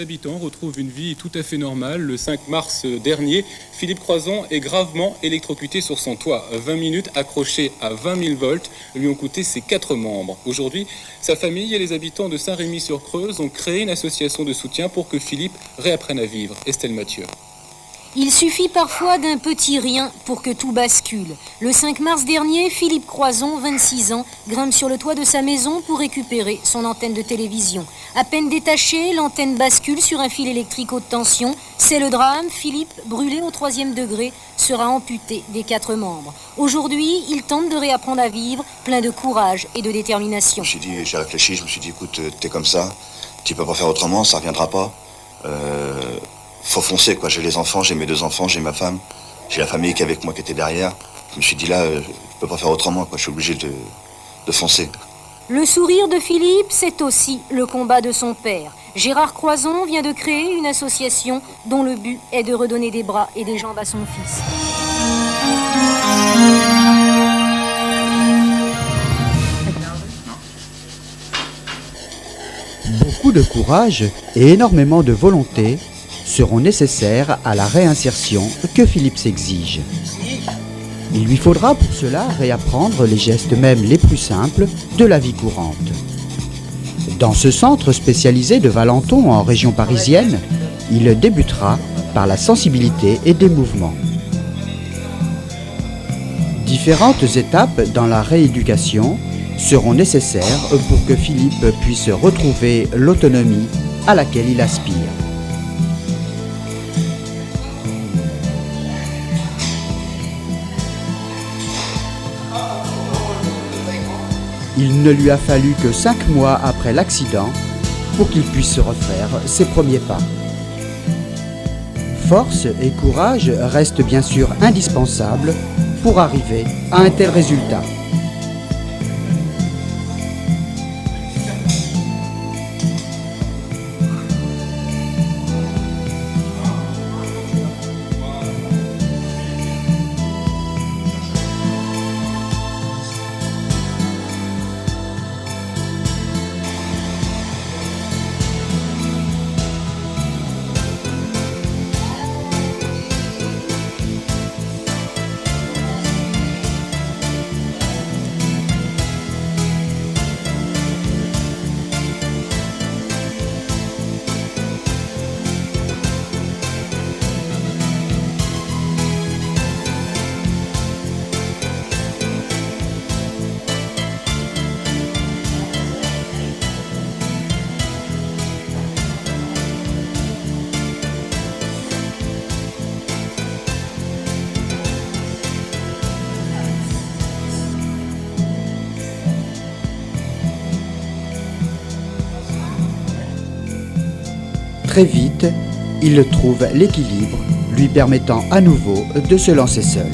habitants retrouvent une vie tout à fait normale. Le 5 mars dernier, Philippe Croison est gravement électrocuté sur son toit. 20 minutes accrochées à 20 000 volts lui ont coûté ses 4 membres. Aujourd'hui, sa famille et les habitants de Saint-Rémy-sur-Creuse ont créé une association de soutien pour que Philippe réapprenne à vivre. Estelle Mathieu. Il suffit parfois d'un petit rien pour que tout bascule. Le 5 mars dernier, Philippe Croison, 26 ans, grimpe sur le toit de sa maison pour récupérer son antenne de télévision. À peine détachée, l'antenne bascule sur un fil électrique haute tension. C'est le drame. Philippe, brûlé au 3e degré, sera amputé des 4 membres. Aujourd'hui, il tente de réapprendre à vivre, plein de courage et de détermination. J'ai réfléchi, je me suis dit, écoute, t'es comme ça, tu peux pas faire autrement, ça reviendra pas. Faut foncer, quoi. J'ai les enfants, j'ai mes 2 enfants, j'ai ma femme, j'ai la famille qui est avec moi, qui était derrière. Je me suis dit là, je peux pas faire autrement, quoi. Je suis obligé de foncer. Le sourire de Philippe, c'est aussi le combat de son père. Gérard Croison vient de créer une association dont le but est de redonner des bras et des jambes à son fils. Beaucoup de courage et énormément de volonté seront nécessaires à la réinsertion que Philippe s'exige. Il lui faudra pour cela réapprendre les gestes même les plus simples de la vie courante. Dans ce centre spécialisé de Valenton en région parisienne, il débutera par la sensibilité et des mouvements. Différentes étapes dans la rééducation seront nécessaires pour que Philippe puisse retrouver l'autonomie à laquelle il aspire. Il ne lui a fallu que 5 mois après l'accident pour qu'il puisse refaire ses premiers pas. Force et courage restent bien sûr indispensables pour arriver à un tel résultat. Très vite, il trouve l'équilibre, lui permettant à nouveau de se lancer seul.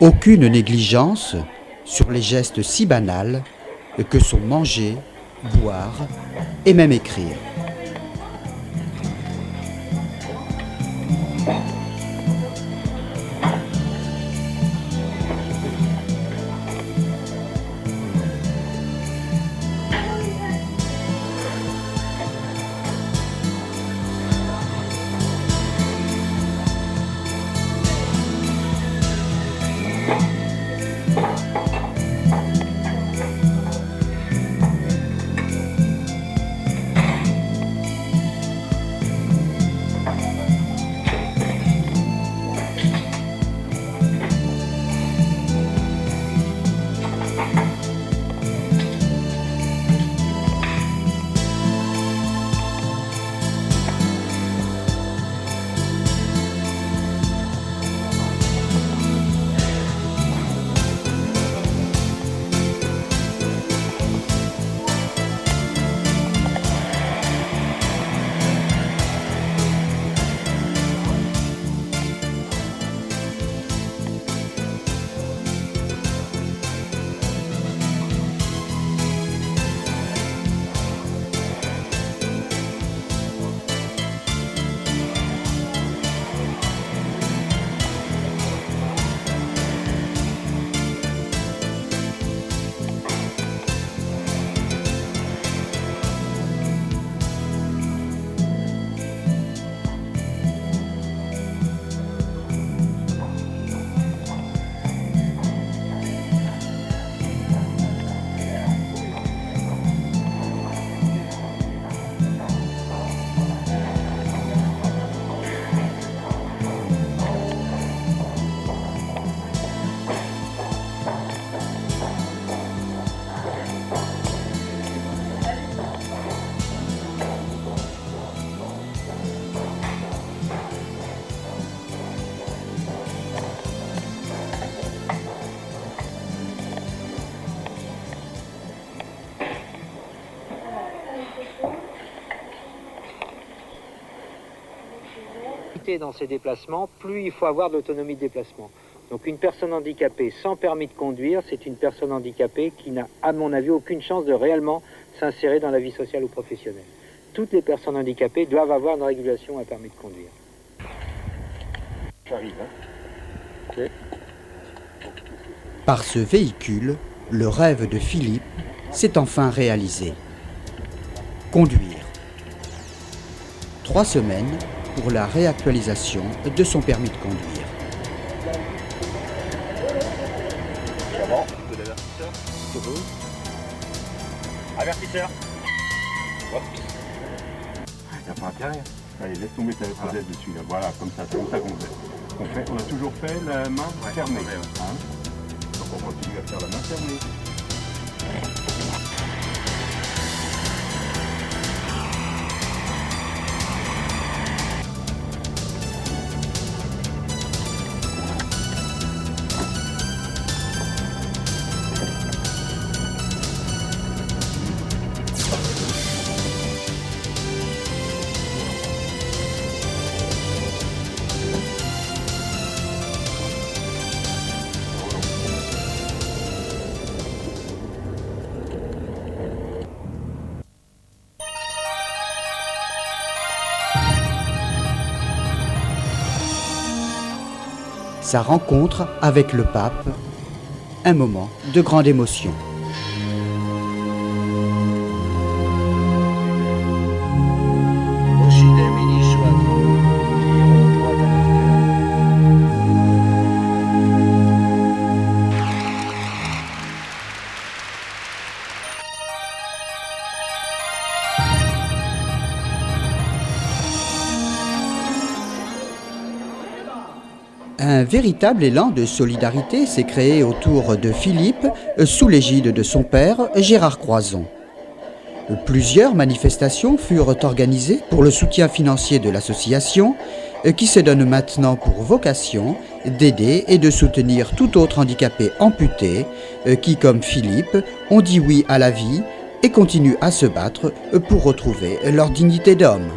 Aucune négligence sur les gestes si banals que sont manger, boire et même écrire. limité dans ses déplacements, plus il faut avoir de l'autonomie de déplacement. Donc une personne handicapée sans permis de conduire, c'est une personne handicapée qui n'a, à mon avis, aucune chance de réellement s'insérer dans la vie sociale ou professionnelle. Toutes les personnes handicapées doivent avoir une régulation, un permis de conduire. J'arrive, hein. Okay. Par ce véhicule, le rêve de Philippe s'est enfin réalisé. Conduire. 3 semaines pour la réactualisation de son permis de conduire. Comment ? De l'avertisseur ? Avertisseur. Il n'y a pas intérêt. Allez, laisse tomber ta prothèse dessus, là. Voilà, comme ça, c'est comme ça qu'on fait. On a toujours fait la main fermée. Hein. Donc on continue à faire la main fermée. Sa rencontre avec le pape, un moment de grande émotion. Un véritable élan de solidarité s'est créé autour de Philippe sous l'égide de son père, Gérard Croizon. Plusieurs manifestations furent organisées pour le soutien financier de l'association qui se donne maintenant pour vocation d'aider et de soutenir tout autre handicapé amputé qui, comme Philippe, ont dit oui à la vie et continuent à se battre pour retrouver leur dignité d'homme.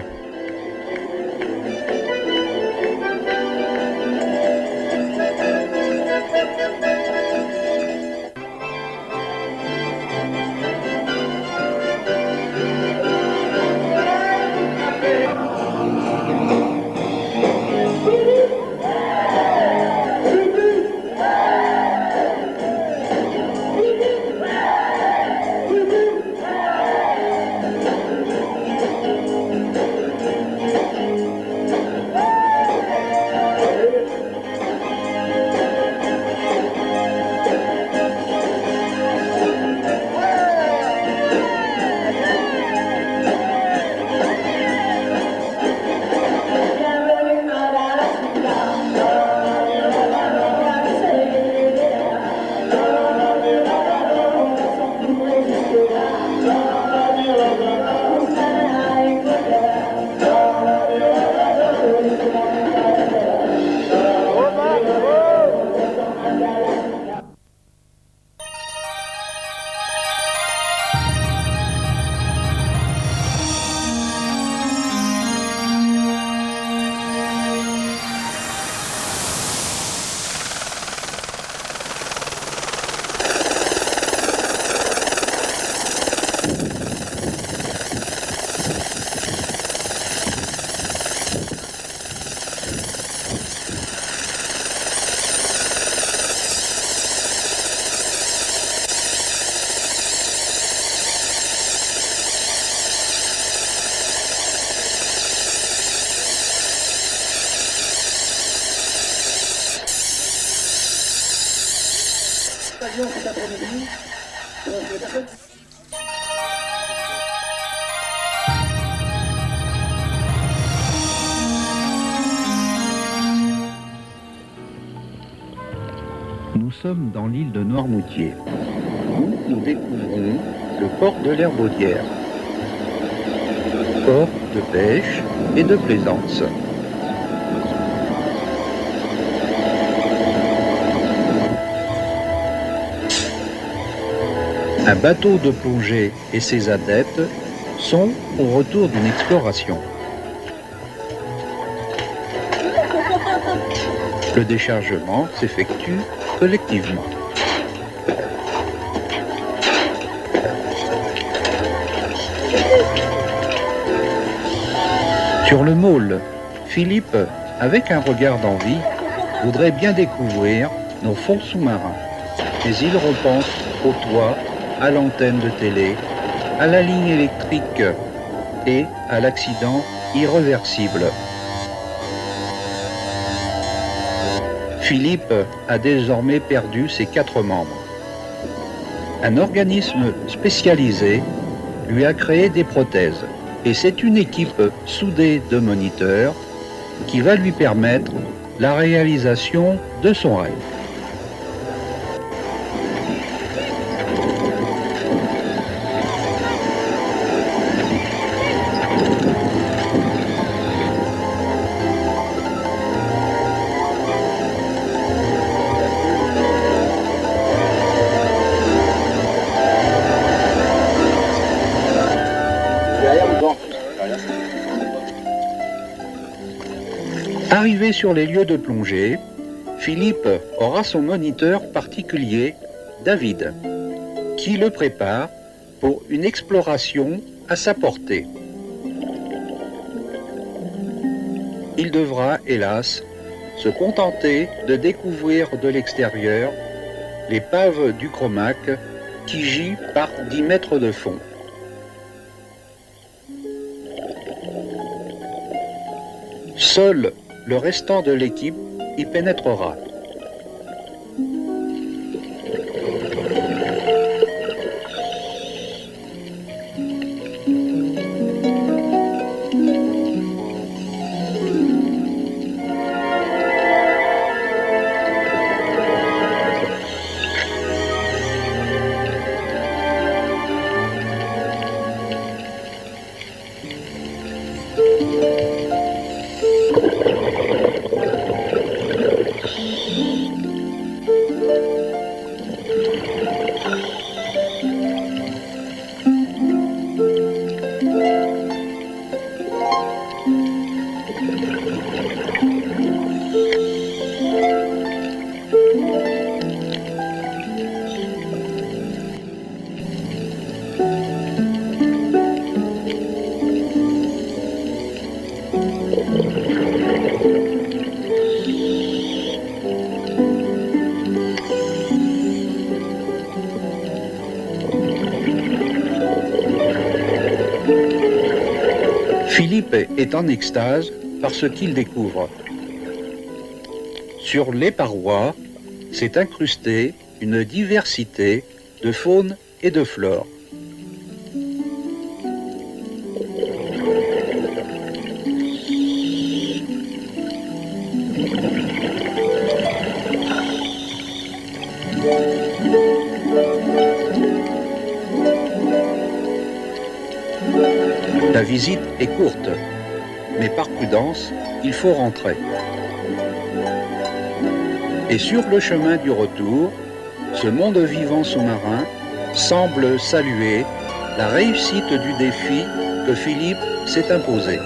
Nous sommes dans l'île de Noirmoutier, où nous découvrons le port de l'Herbaudière, port de pêche et de plaisance. Un bateau de plongée et ses adeptes sont au retour d'une exploration. Le déchargement s'effectue collectivement. Sur le môle, Philippe, avec un regard d'envie, voudrait bien découvrir nos fonds sous-marins. Mais il repense au toit, à l'antenne de télé, à la ligne électrique et à l'accident irréversible. Philippe a désormais perdu ses 4 membres. Un organisme spécialisé lui a créé des prothèses et c'est une équipe soudée de moniteurs qui va lui permettre la réalisation de son rêve. Arrivé sur les lieux de plongée, Philippe aura son moniteur particulier, David, qui le prépare pour une exploration à sa portée. Il devra, hélas, se contenter de découvrir de l'extérieur l'épave du Cromac qui gît par 10 mètres de fond. Seul le restant de l'équipe y pénétrera. Philippe est en extase par ce qu'il découvre. Sur les parois s'est incrustée une diversité de faune et de flore. La visite est courte, mais par prudence, il faut rentrer. Et sur le chemin du retour, ce monde vivant sous-marin semble saluer la réussite du défi que Philippe s'est imposé.